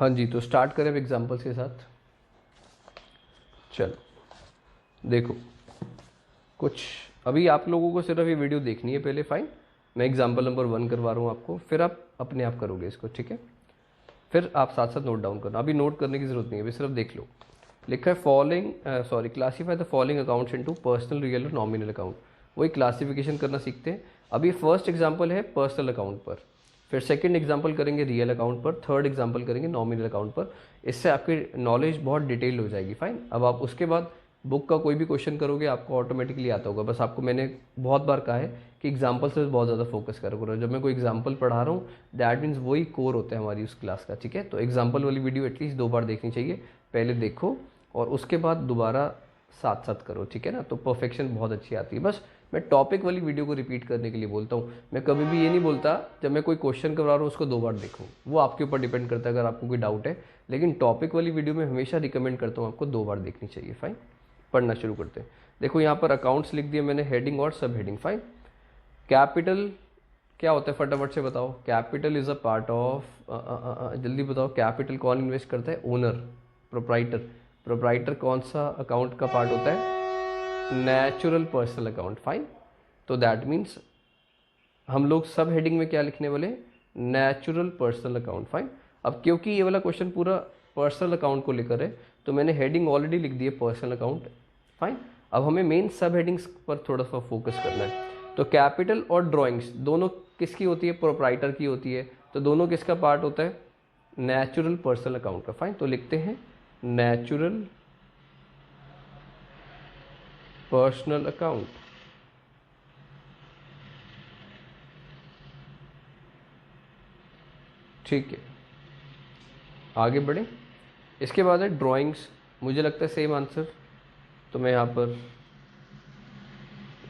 हाँ जी, तो स्टार्ट करें अब एग्जाम्पल्स के साथ। चलो देखो, कुछ अभी आप लोगों को सिर्फ ये वीडियो देखनी है पहले, फाइन। मैं एग्जाम्पल नंबर 1 करवा रहा हूँ आपको, फिर आप अपने आप करोगे इसको, ठीक है। फिर आप साथ साथ नोट डाउन करना, अभी नोट करने की जरूरत नहीं है, अभी सिर्फ देख लो। लिखा है following classify the following accounts into personal, real और नॉमिनल अकाउंट। वही क्लासिफिकेशन करना सीखते हैं। अभी फर्स्ट एग्जांपल है पर्सनल अकाउंट पर, फिर सेकंड एग्जांपल करेंगे रियल अकाउंट पर, थर्ड एग्जांपल करेंगे नॉमिनल अकाउंट पर। इससे आपकी नॉलेज बहुत डिटेल हो जाएगी, फाइन। अब आप उसके बाद बुक का कोई भी क्वेश्चन करोगे आपको ऑटोमेटिकली आता होगा। बस आपको मैंने बहुत बार कहा है कि एग्जाम्पल से बहुत ज़्यादा फोकस करो। जब मैं कोई एग्जाम्पल पढ़ा रहा हूँ दैट मीन्स वही कोर होता है हमारी उस क्लास का, ठीक है। तो एग्जाम्पल वाली वीडियो एटलीस्ट 2 बार देखनी चाहिए, पहले देखो और उसके बाद दोबारा साथ साथ करो, ठीक है ना। तो परफेक्शन बहुत अच्छी आती है। बस मैं टॉपिक वाली वीडियो को रिपीट करने के लिए बोलता हूँ। मैं कभी भी ये नहीं बोलता जब मैं कोई क्वेश्चन करवा रहा हूँ उसको 2 बार देखो, वो आपके ऊपर डिपेंड करता है अगर आपको कोई डाउट है। लेकिन टॉपिक वाली वीडियो में हमेशा रिकमेंड करता हूँ आपको 2 बार देखनी चाहिए, फाइन। पढ़ना शुरू करते हैं। देखो यहाँ पर अकाउंट्स लिख दिया मैंने, हेडिंग और सब हेडिंग, फाइन। कैपिटल क्या होता है फटाफट से बताओ। Capital is a part of, जल्दी बताओ, कैपिटल कौन इन्वेस्ट करता है? Owner, proprietor. प्रोप्राइटर कौन सा अकाउंट का पार्ट होता है? Natural personal account, fine. तो दैट मीन्स हम लोग सब हेडिंग में क्या लिखने वाले? Natural personal account, fine. अब क्योंकि ये वाला क्वेश्चन पूरा पर्सनल अकाउंट को लेकर है तो मैंने हेडिंग ऑलरेडी लिख दी है पर्सनल अकाउंट, फाइन। अब हमें मेन सब हेडिंग्स पर थोड़ा सा फोकस करना है। तो कैपिटल और ड्राइंग्स दोनों किसकी होती है? प्रोप्राइटर की होती है। तो दोनों किसका पार्ट होता है? नेचुरल पर्सनल अकाउंट का, फाइन। तो लिखते हैं नेचुरल पर्सनल अकाउंट, ठीक है। आगे बढ़े, इसके बाद है ड्राइंग्स। मुझे लगता है सेम आंसर, तो मैं यहाँ पर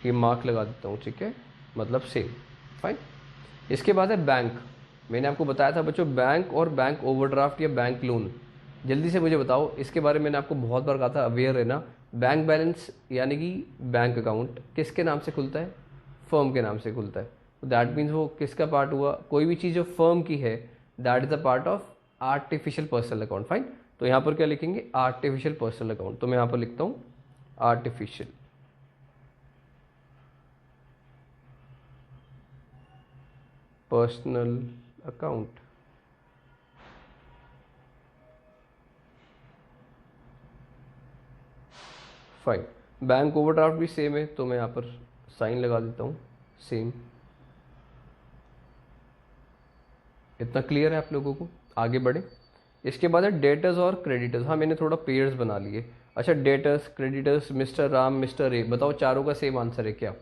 ये मार्क लगा देता हूँ, ठीक है, मतलब सेम, फाइन। इसके बाद है बैंक। मैंने आपको बताया था बच्चों, बैंक और बैंक ओवरड्राफ्ट या बैंक लोन। जल्दी से मुझे बताओ, इसके बारे में मैंने आपको बहुत बार कहा था, अवेयर है ना। बैंक बैलेंस यानी कि बैंक अकाउंट किसके नाम से खुलता है? फर्म के नाम से खुलता है। तो दैट मीन्स वो किसका पार्ट हुआ? कोई भी चीज़ जो फर्म की है that is a part of artificial personal account, fine. तो यहाँ पर क्या लिखेंगे? Artificial personal account. तो मैं यहाँ पर लिखता हूँ artificial personal account, fine. Bank overdraft भी सेम है तो मैं यहाँ पर साइन लगा देता हूँ, सेम। इतना क्लियर है आप लोगों को? आगे बढ़े, इसके बाद है डेटर्स और क्रेडिटर्स। हाँ, मैंने थोड़ा पेयर्स बना लिए। अच्छा, debtors, creditors, mister Ram, mister A, बताओ चारों का सेम आंसर है क्या?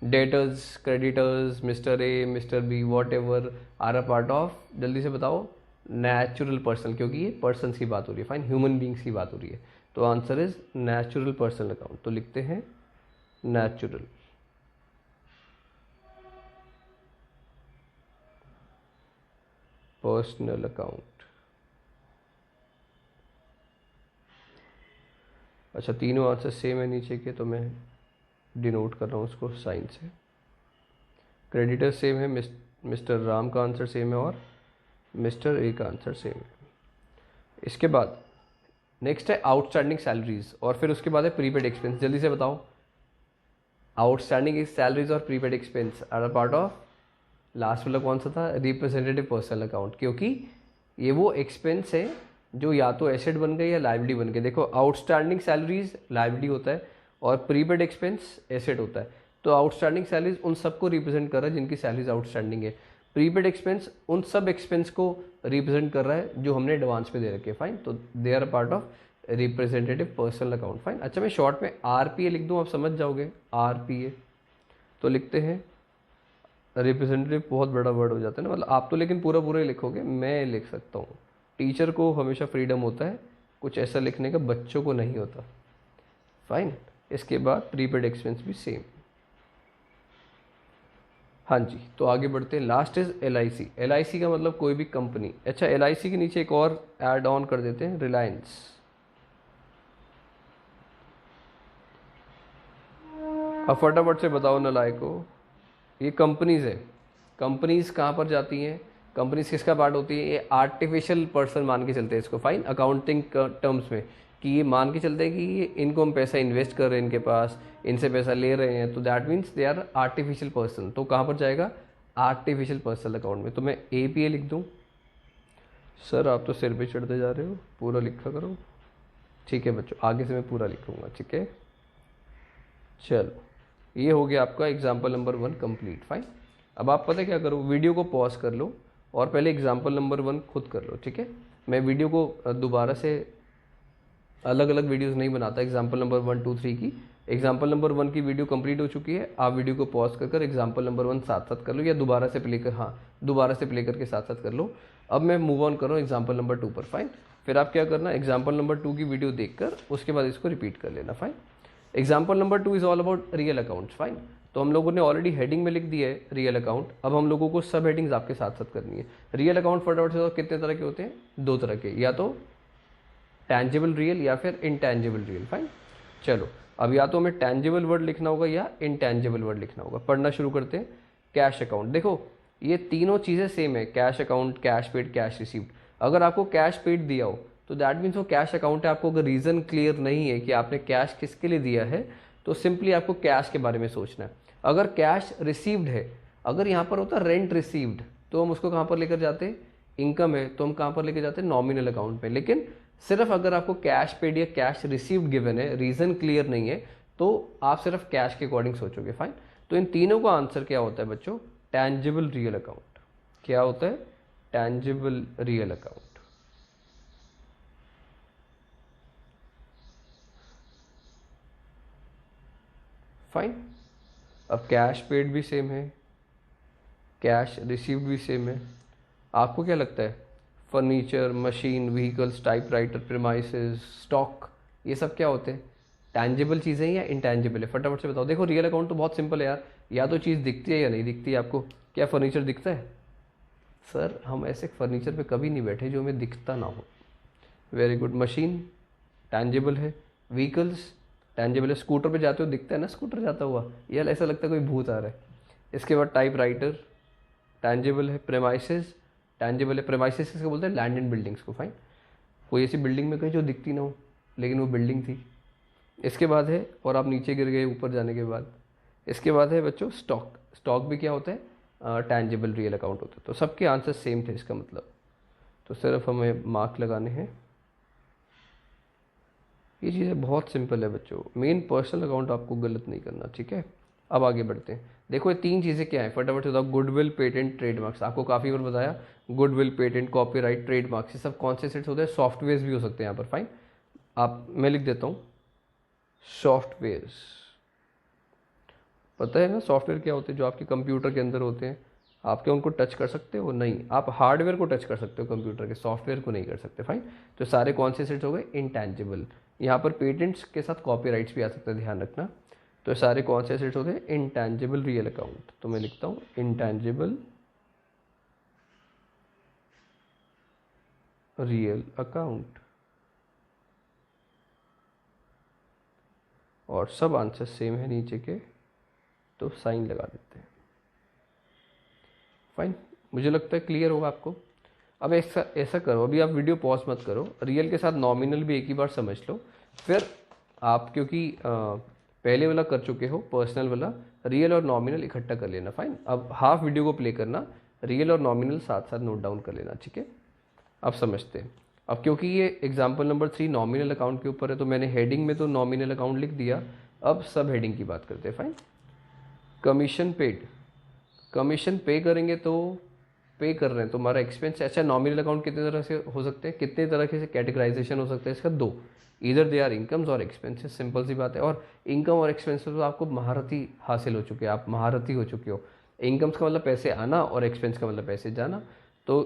Debtors, creditors, mister A, mister B, whatever are a part of, जल्दी से बताओ, नेचुरल पर्सन, क्योंकि ये पर्सन की बात हो रही है, फाइन, ह्यूमन बींग्स की बात हो रही है। तो answer is natural personal account. तो लिखते हैं नेचुरल पर्सनल अकाउंट। अच्छा, तीनों आंसर सेम है नीचे के, तो मैं डिनोट कर रहा हूँ उसको साइन से। क्रेडिटर सेम है, मिस्टर राम का आंसर सेम है और मिस्टर ए का आंसर सेम है। इसके बाद नेक्स्ट है आउटस्टैंडिंग सैलरीज और फिर उसके बाद है प्रीपेड एक्सपेंस। जल्दी से बताओ, आउटस्टैंडिंग सैलरीज और prepaid expense are a part of, last वाला कौन सा था? रिप्रेजेंटेटिव पर्सनल अकाउंट, क्योंकि ये वो एक्सपेंस है जो या तो एसेट बन गए या लाइबिलिटी बन गए। देखो, आउटस्टैंडिंग सैलरीज लाइबिलिटी होता है और प्रीपेड एक्सपेंस एसेट होता है। तो आउटस्टैंडिंग सैलरीज उन सबको रिप्रेजेंट कर रहा है जिनकी सैलरीज आउटस्टैंडिंग है। प्रीपेड एक्सपेंस उन सब एक्सपेंस को रिप्रेजेंट कर रहा है जो हमने एडवांस में दे रखे हैं, फाइन। तो they are part of representative personal account, fine. अच्छा, मैं शॉर्ट में आरपीए लिख दूं, आप समझ जाओगे, आरपीए। तो लिखते हैं, रिप्रेजेंटेटिव बहुत बड़ा वर्ड हो जाता है ना, मतलब आप तो लेकिन पूरा पूरा ही लिखोगे, मैं लिख सकता हूँ। टीचर को हमेशा फ्रीडम होता है कुछ ऐसा लिखने का, बच्चों को नहीं होता, फाइन। इसके बाद प्रीपेड एक्सपेंस भी सेम। हाँ जी, तो आगे बढ़ते हैं। Last is LIC। LIC का मतलब कोई भी कंपनी। अच्छा, LIC के नीचे एक और ऐड ऑन कर देते हैं, रिलायंस। अब फटाफट से बताओ नलायको, ये कंपनीज है। कंपनीज कहाँ पर जाती हैं? कंपनीज किसका पार्ट होती है? ये आर्टिफिशियल पर्सन मान के चलते हैं इसको, फाइन, अकाउंटिंग टर्म्स में, कि ये मान के चलते हैं कि ये इनको हम पैसा इन्वेस्ट कर रहे हैं इनके पास, इनसे पैसा ले रहे हैं, तो that means they are artificial person. तो कहाँ पर जाएगा? आर्टिफिशियल पर्सनल अकाउंट में। तो मैं APA लिख दूँ? सर आप तो सिर पे चढ़ते जा रहे हो, पूरा लिखा करो। ठीक है बच्चों, आगे से मैं पूरा लिखूंगा, ठीक है। चलो, ये हो गया आपका एग्जाम्पल नंबर 1 कंप्लीट, फाइन। अब आप पता क्या करो, वीडियो को पॉज कर लो और पहले एग्जाम्पल नंबर 1 खुद कर लो, ठीक है। मैं वीडियो को दोबारा से अलग अलग वीडियोस नहीं बनाता एग्जाम्पल नंबर 1, 2, 3 की। एग्जाम्पल नंबर 1 की वीडियो कंप्लीट हो चुकी है, आप वीडियो को पॉज कर एग्जाम्पल नंबर 1 साथ साथ कर लो, या दोबारा से प्ले कर, हाँ दोबारा से प्ले करके साथ साथ कर लो। अब मैं मूव ऑन कर रहा हूँ एग्जाम्पल नंबर 2 पर, फाइन। फिर आप क्या करना, एग्जाम्पल नंबर 2 की वीडियो देखकर उसके बाद इसको रिपीट कर लेना, fine. Example number 2 is all about real accounts, fine. तो हम लोगों ने ऑलरेडी हेडिंग में लिख दिया है रियल अकाउंट, अब हम लोगों को सब हेडिंग्स आपके साथ साथ करनी है। रियल अकाउंट फटाफट से कितने तरह के होते हैं? 2 तरह के, या तो टैंजिबल रियल या फिर इनटैंजिबल रियल, फाइन। चलो, अब या तो हमें टैंजिबल वर्ड लिखना होगा या इनटैंजिबल वर्ड लिखना होगा। पढ़ना शुरू करते हैं। कैश अकाउंट, देखो ये तीनों चीज़ें सेम है, cash account, cash paid, cash received. अगर आपको कैश पेड दिया हो तो दैट मीन्स वो कैश अकाउंट है। आपको अगर रीज़न क्लियर नहीं है कि आपने कैश किसके लिए दिया है, तो सिंपली आपको कैश के बारे में सोचना है। अगर कैश रिसीव्ड है, अगर यहाँ पर होता रेंट रिसीव्ड, तो हम उसको कहाँ पर लेकर जाते? इनकम है तो हम कहाँ पर लेकर जाते? नॉमिनल अकाउंट में। लेकिन सिर्फ अगर आपको कैश पेड या कैश रिसीव्ड गिवन है, रीजन क्लियर नहीं है, तो आप सिर्फ कैश के अकॉर्डिंग सोचोगे, फाइन। तो इन तीनों का आंसर क्या होता है बच्चों? Tangible real account. क्या होता है? Tangible real account, fine. अब कैश पेड भी सेम है, कैश रिसीव्ड भी सेम है। आपको क्या लगता है? Furniture, machine, vehicles, typewriter, premises, stock, ये सब क्या होते हैं? टैंजिबल चीज़ें या इनटैंजिबल है? फटाफट से बताओ। देखो रियल अकाउंट तो बहुत सिंपल है यार, या तो चीज़ दिखती है या नहीं दिखती है आपको। क्या फर्नीचर दिखता है? सर हम ऐसे फर्नीचर पे कभी नहीं बैठे जो हमें दिखता ना हो। Very good. मशीन टैंजिबल है, व्हीकल्स टैंजिबल है, स्कूटर पे जाते हो दिखता है ना स्कूटर जाता हुआ, यार ऐसा लगता है कोई भूत आ रहा है। इसके बाद टाइपराइटर टैंजिबल है, प्रेमाइसेस टैंजिबल है। प्रेमाइसेस किसको बोलते हैं? लैंड एंड बिल्डिंग्स को, फाइन। कोई ऐसी बिल्डिंग में कहीं जो दिखती ना हो लेकिन वो बिल्डिंग थी। इसके बाद है, और आप नीचे गिर गए ऊपर जाने के बाद, इसके बाद है बच्चों स्टॉक। स्टॉक भी क्या होता है? टैंजिबल रियल अकाउंट होता है। तो सबके आंसर सेम थे इसका मतलब, तो सिर्फ हमें मार्क लगाने हैं। ये चीज़ें बहुत सिंपल है बच्चों, मेन पर्सनल अकाउंट आपको गलत नहीं करना, ठीक है। अब आगे बढ़ते हैं। देखो ये 3 चीज़ें क्या है, फटाफट से बताओ। Goodwill, patent, trademarks. आपको काफ़ी बार बताया, गुडविल, पेटेंट, कॉपीराइट, ट्रेडमार्क्स, ये सब कौन से सेट्स होते हैं? सॉफ्टवेयर भी हो सकते हैं यहाँ पर, फाइन। आप मैं लिख देता हूँ सॉफ्टवेयर्स। पता है ना सॉफ्टवेयर क्या होते हैं? जो आपके कंप्यूटर के अंदर होते हैं। आप क्या उनको टच कर सकते हो? नहीं। आप हार्डवेयर को टच कर सकते हो कंप्यूटर के, सॉफ्टवेयर को नहीं कर सकते, फाइन। तो सारे कौन से सेट्स हो गए? इनटैंजिबल। यहाँ पर पेटेंट्स के साथ कॉपीराइट्स भी आ सकता है, ध्यान रखना। तो सारे कौन से एसेट्स होते हैं? Intangible real account. तो मैं लिखता हूँ इनटैंजिबल रियल अकाउंट, और सब आंसर सेम है नीचे के, तो साइन लगा देते हैं, फाइन। मुझे लगता है क्लियर होगा आपको। अब ऐसा करो, अभी आप वीडियो पॉज मत करो, रियल के साथ नॉमिनल भी एक ही बार समझ लो। फिर आप क्योंकि पहले वाला कर चुके हो पर्सनल वाला, रियल और नॉमिनल इकट्ठा कर लेना, फाइन। अब हाफ वीडियो को प्ले करना, रियल और नॉमिनल साथ साथ नोट डाउन कर लेना, ठीक है। अब समझते हैं। अब क्योंकि ये एग्जाम्पल नंबर 3 नॉमिनल अकाउंट के ऊपर है, तो मैंने हेडिंग में तो नॉमिनल अकाउंट लिख दिया। अब सब हेडिंग की बात करते हैं, फाइन। कमीशन पेड, कमीशन पे करेंगे तो पे कर रहे हैं तो हमारा एक्सपेंस। अच्छा, नॉमिनल अकाउंट कितने तरह से हो सकते हैं? कितने तरह के कैटेगराइजेशन हो सकते हैं इसका? 2। इधर दे आर इनकम्स और एक्सपेंसेस, सिंपल सी बात है। और इनकम और एक्सपेंसेस तो आपको महारती हासिल हो चुके हैं, आप महारती हो चुके हो। इनकम्स का मतलब पैसे आना और एक्सपेंस का मतलब पैसे जाना। तो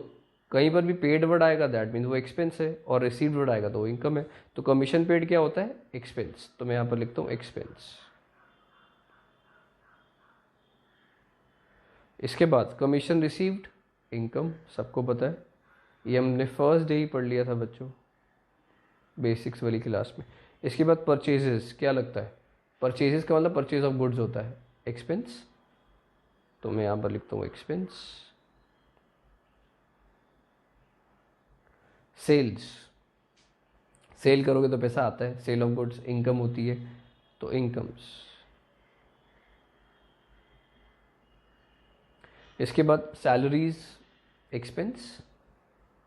कहीं पर भी पेड वर्ड आएगा दैट मीन्स वो एक्सपेंस है, और रिसीव्ड वर्ड आएगा तो वो इनकम है। तो कमीशन पेड क्या होता है? एक्सपेंस। तो मैं यहाँ पर लिखता हूँ एक्सपेंस। इसके बाद कमीशन रिसीव्ड, इनकम, सबको पता है, ये हमने फर्स्ट डे ही पढ़ लिया था बच्चों बेसिक्स वाली क्लास में। इसके बाद परचेजेस, क्या लगता है? परचेजेस का मतलब परचेज ऑफ गुड्स होता है, एक्सपेंस। तो मैं यहाँ पर लिखता हूँ एक्सपेंस। सेल्स, सेल करोगे तो पैसा आता है, सेल ऑफ गुड्स इनकम होती है, तो इनकम्स। इसके बाद सैलरीज एक्सपेंस,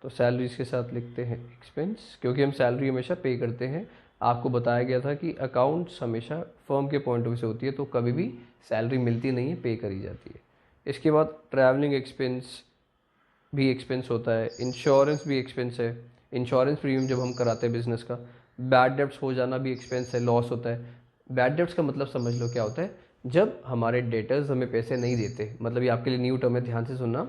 तो सैलरीज के साथ लिखते हैं एक्सपेंस, क्योंकि हम सैलरी हमेशा पे करते हैं। आपको बताया गया था कि अकाउंट्स हमेशा फर्म के पॉइंट ऑफ व्यू से होती है, तो कभी भी सैलरी मिलती नहीं है, पे करी जाती है। इसके बाद ट्रैवलिंग एक्सपेंस भी एक्सपेंस होता है, इंश्योरेंस भी एक्सपेंस है, इंश्योरेंस प्रीमियम जब हम कराते हैं बिजनेस का। बैड डेब्ट्स हो जाना भी एक्सपेंस है, लॉस होता है। बैड डेब्ट्स का मतलब समझ लो क्या होता है, जब हमारे डेटर्स हमें पैसे नहीं देते, मतलब ये आपके लिए न्यू टर्म है, ध्यान से सुनना।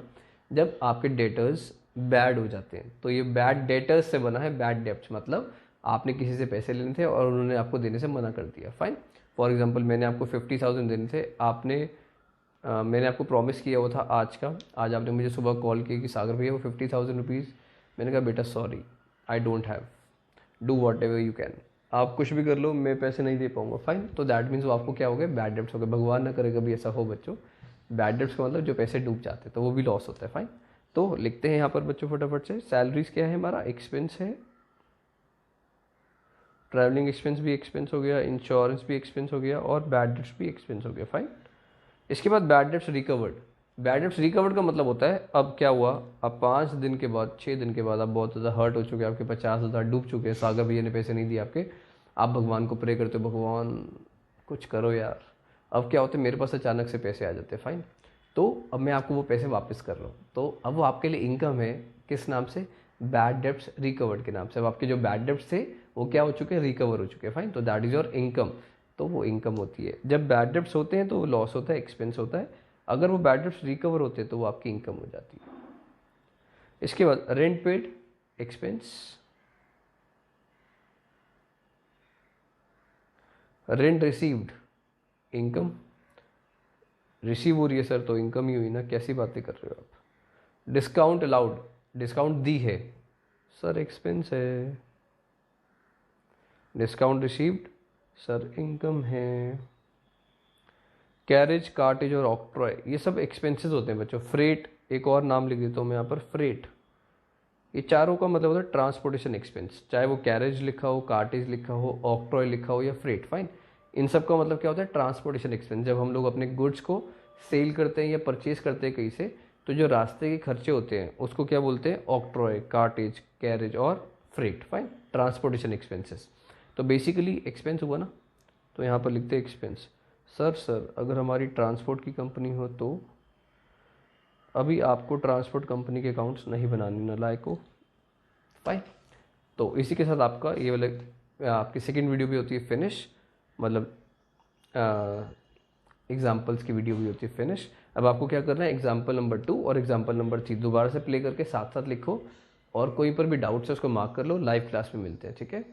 जब आपके डेटर्स बैड हो जाते हैं, तो ये बैड डेटर्स से बना है बैड डेब्ट्स, मतलब आपने किसी से पैसे लेने थे और उन्होंने आपको देने से मना कर दिया। फाइन, फॉर एग्जांपल मैंने आपको 50,000 देने थे, मैंने आपको प्रॉमिस किया हुआ था आज का, आज आपने मुझे सुबह कॉल किया कि सागर भैया वो 50,000 रुपीज़, मैंने कहा बेटा sorry I don't have, do what ever you can, आप कुछ भी कर लो, मैं पैसे नहीं दे पाऊंगा। फाइन, तो दैट मीन्स वो आपको क्या हो गया, बैड डेब्ट्स हो गए। भगवान ना करे कभी ऐसा हो बच्चों, बैड डेब्ट्स का मतलब जो पैसे डूब जाते हैं, तो वो भी लॉस होता है। फाइन, तो लिखते हैं यहाँ पर बच्चों फटाफट से, सैलरीज क्या है हमारा, एक्सपेंस है, ट्रैवलिंग एक्सपेंस भी एक्सपेंस हो गया, इंश्योरेंस भी एक्सपेंस हो गया, और बैड डेब्ट्स भी एक्सपेंस हो गया। फाइन, इसके बाद bad debts recovered. Bad debts recovered का मतलब होता है, अब क्या हुआ, अब 5 दिन के बाद 6 दिन के बाद आप बहुत ज़्यादा हर्ट हो चुके हैं, आपके 50,000 डूब चुके हैं, सागर भैया ने पैसे नहीं दिए आपके, आप भगवान को प्रे करते हो, भगवान कुछ करो यार। अब क्या होता है, मेरे पास अचानक से पैसे आ जाते हैं। फाइन, तो अब मैं आपको वो पैसे वापस कर रहा हूँ, तो अब वो आपके लिए इनकम है, किस नाम से, बैड डेब्ट्स रिकवर्ड के नाम से। अब आपके जो बैड डेब्ट्स थे वो क्या हो चुके हैं, रिकवर हो चुके हैं। फाइन, तो दैट इज योर इनकम, तो वो इनकम होती है। जब बैड डेब्ट्स होते हैं तो वो लॉस होता है, एक्सपेंस होता है। अगर वो बैड डेब्ट्स रिकवर होते हैं तो वो आपकी इनकम हो जाती है। इसके बाद rent paid expense, rent received income, receive हो रही है सर तो इनकम ही हुई ना, कैसी बातें कर रहे हो आप। डिस्काउंट अलाउड, डिस्काउंट दी है सर, एक्सपेंस है। डिस्काउंट रिसीव्ड सर, इनकम है। कैरेज, कार्टेज और ऑक्ट्रॉय, ये सब एक्सपेंसेस होते हैं बच्चों। फ्रेट, एक और नाम लिख देता हूँ मैं यहाँ पर, फ्रेट, ये चारों का मतलब होता है ट्रांसपोर्टेशन एक्सपेंस, चाहे वो कैरेज लिखा हो, कार्टेज लिखा हो, ऑक्ट्रॉय लिखा हो या फ्रेट। फाइन, इन सब का मतलब क्या होता है, ट्रांसपोर्टेशन एक्सपेंस। जब हम लोग अपने गुड्स को सेल करते हैं या परचेज करते हैं कहीं से, तो जो रास्ते के खर्चे होते हैं उसको क्या बोलते हैं, ऑक्ट्रॉय, कार्टेज, कैरेज और फ्रेट। Fine, transportation expenses. तो बेसिकली एक्सपेंस हुआ ना, तो यहाँ पर लिखते हैं एक्सपेंस। सर अगर हमारी ट्रांसपोर्ट की कंपनी हो तो अभी आपको ट्रांसपोर्ट कंपनी के अकाउंट्स नहीं बनाने, नालायक हो। फाइन, तो इसी के साथ आपका ये वाला आपकी सेकंड वीडियो भी होती है फिनिश, मतलब एग्जाम्पल्स की वीडियो भी होती है फिनिश। अब आपको क्या करना है, एग्जाम्पल नंबर 2 और एग्जाम्पल नंबर 3 दोबारा से प्ले करके साथ साथ लिखो, और कोई पर भी डाउट्स है उसको मार्क कर लो। लाइव क्लास में मिलते हैं, ठीक है।